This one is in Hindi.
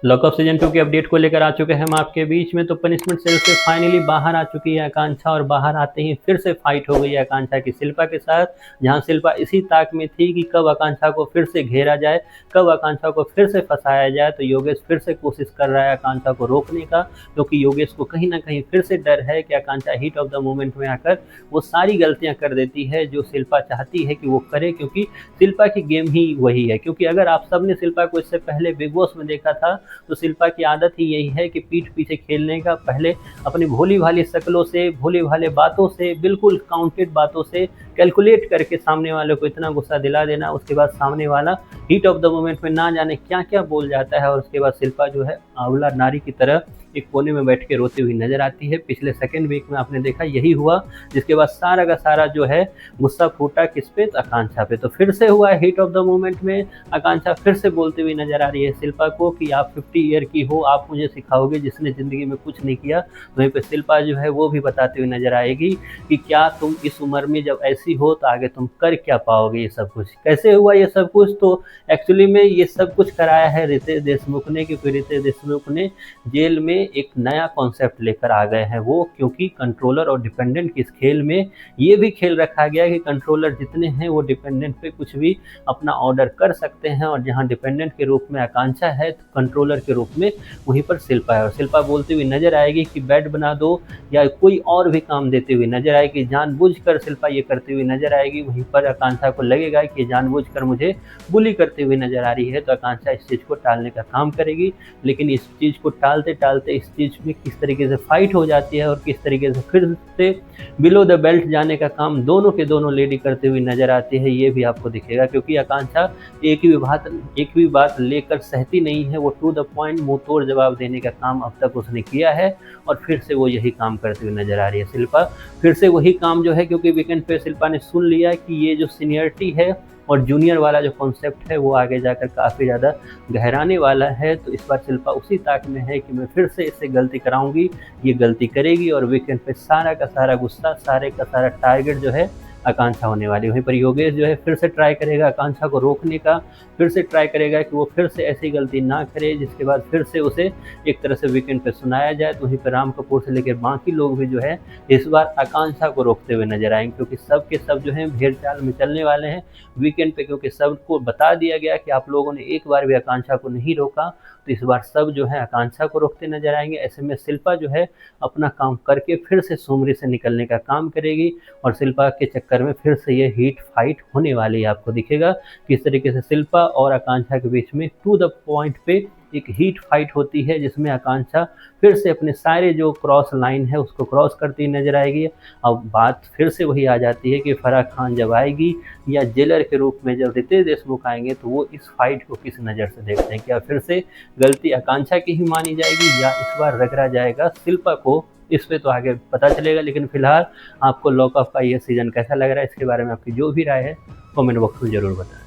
लॉक ऑफ सीजन 2 के अपडेट को लेकर आ चुके हैं हम आपके बीच में। तो पनिशमेंट सेल से फाइनली बाहर आ चुकी है आकांक्षा और बाहर आते ही फिर से फाइट हो गई है आकांक्षा की शिल्पा के साथ, जहां शिल्पा इसी ताक में थी कि कब आकांक्षा को फिर से घेरा जाए, कब आकांक्षा को फिर से फंसाया जाए। तो योगेश फिर से कोशिश कर रहा है आकांक्षा को रोकने का, क्योंकि योगेश को कहीं ना कहीं फिर से डर है कि आकांक्षा हीट ऑफ द मोमेंट में आकर वो सारी गलतियां कर देती है जो शिल्पा चाहती है कि वो करे, क्योंकि शिल्पा की गेम ही वही है। क्योंकि अगर आप सबने शिल्पा को इससे पहले बिग बॉस में देखा था तो शिल्पा की आदत ही यही है कि पीठ पीछे खेलने का, पहले अपनी भोली भाली शक्लों से, भोले भाले बातों से, बिल्कुल काउंटेड बातों से कैलकुलेट करके सामने वाले को इतना गुस्सा दिला देना, उसके बाद सामने वाला हीट ऑफ द मोमेंट में ना जाने क्या क्या बोल जाता है और उसके बाद शिल्पा जो है आंवला नारी की तरह एक कोने में बैठ के रोती हुई नजर आती है। पिछले सेकेंड वीक में आपने देखा यही हुआ, जिसके बाद सारा का सारा जो है गुस्सा फूटा किस पे, आकांक्षा पे। तो फिर से हुआ है हीट ऑफ द मोमेंट में, आकांक्षा फिर से बोलती हुई नजर आ रही है शिल्पा को कि आप 50 ईयर की हो, आप मुझे सिखाओगे जिसने ज़िंदगी में कुछ नहीं किया। वहीं पे शिल्पा जो है वो भी बताती हुई नजर आएगी कि क्या तुम इस उम्र में जब ऐसी हो तो आगे तुम कर क्या पाओगे। ये सब कुछ कैसे हुआ, ये सब कुछ तो एक्चुअली में ये सब कुछ कराया है रितेश देशमुख ने, क्योंकि रितेश देशमुख ने जेल में एक नया कॉन्सेप्ट लेकर आ गए हैं वो, क्योंकि कंट्रोलर और डिपेंडेंट के इस खेल में ये भी खेल रखा गया है कि कंट्रोलर जितने हैं वो डिपेंडेंट पे कुछ भी अपना ऑर्डर कर सकते हैं, और जहां डिपेंडेंट के रूप में आकांक्षा है तो कंट्रोलर के रूप में वहीं पर शिल्पा है। और शिल्पा बोलती हुई नजर आएगी कि बेड बना दो या कोई और भी काम देती हुई नजर आएगी, जानबूझकर शिल्पा ये करती हुई नजर आएगी। वहीं पर आकांक्षा को लगेगा कि जानबूझकर मुझे बुली करती हुई नजर आ रही है, तो आकांक्षा इस चीज़ को टालने का काम करेगी। लेकिन इस चीज़ को टालते टालते इस चीज़ में किस तरीके से फाइट हो जाती है और किस तरीके से फिर से बिलो द बेल्ट जाने का काम दोनों के दोनों लेडी करते हुए नजर आती है, ये भी आपको दिखेगा। क्योंकि आकांक्षा एक भी बात लेकर सहती नहीं है, वो टू द पॉइंट मुंह तोड़ जवाब देने का काम अब तक उसने किया है, और फिर से वो यही काम करते हुए नजर आ रही है शिल्पा। फिर से वही काम जो है, क्योंकि वीकेंड पे शिल्पा ने सुन लिया कि ये जो सीनियरिटी है और जूनियर वाला जो कॉन्सेप्ट है वो आगे जाकर काफ़ी ज़्यादा गहराने वाला है। तो इस बार शिल्पा उसी ताक में है कि मैं फिर से इससे गलती कराऊंगी, ये गलती करेगी और वीकेंड पे सारा का सारा गुस्सा, सारे का सारा टारगेट जो है आकांक्षा होने वाली। वहीं पर योगेश जो है फिर से ट्राई करेगा आकांक्षा को रोकने का, फिर से ट्राई करेगा कि वो फिर से ऐसी गलती ना करे, जिसके बाद फिर से उसे एक तरह से वीकेंड पे सुनाया जाए। तो वहीं पर राम कपूर से लेकर बाकी लोग भी जो है इस बार आकांक्षा को रोकते हुए नजर आएंगे, क्योंकि सब के सब जो है भेड़ चाल में चलने वाले हैं वीकेंड पे, क्योंकि सबको बता दिया गया कि आप लोगों ने एक बार भी आकांक्षा को नहीं रोका, तो इस बार सब जो है आकांक्षा को रोकते नजर आएंगे। ऐसे में शिल्पा जो है अपना काम करके फिर से सुमरी से निकलने का काम करेगी, और शिल्पा के चक्कर में फिर से ये हीट फाइट होने वाली है। आपको दिखेगा किस तरीके से शिल्पा और आकांक्षा के बीच में टू द पॉइंट पे एक हीट फाइट होती है, जिसमें आकांक्षा फिर से अपने सारे जो क्रॉस लाइन है उसको क्रॉस करती नजर आएगी। अब बात फिर से वही आ जाती है कि फराह खान जब आएगी या जेलर के रूप में जब रितेश देशमुख आएंगे, तो वो इस फाइट को किस नज़र से देखते हैं। क्या फिर से गलती आकांक्षा की ही मानी जाएगी या इस बार रगड़ा जाएगा शिल्पा को, इस पे तो आगे पता चलेगा। लेकिन फिलहाल आपको लॉक ऑफ का ये सीजन कैसा लग रहा है, इसके बारे में आपकी जो भी राय है कमेंट बॉक्स में ज़रूर बताएं।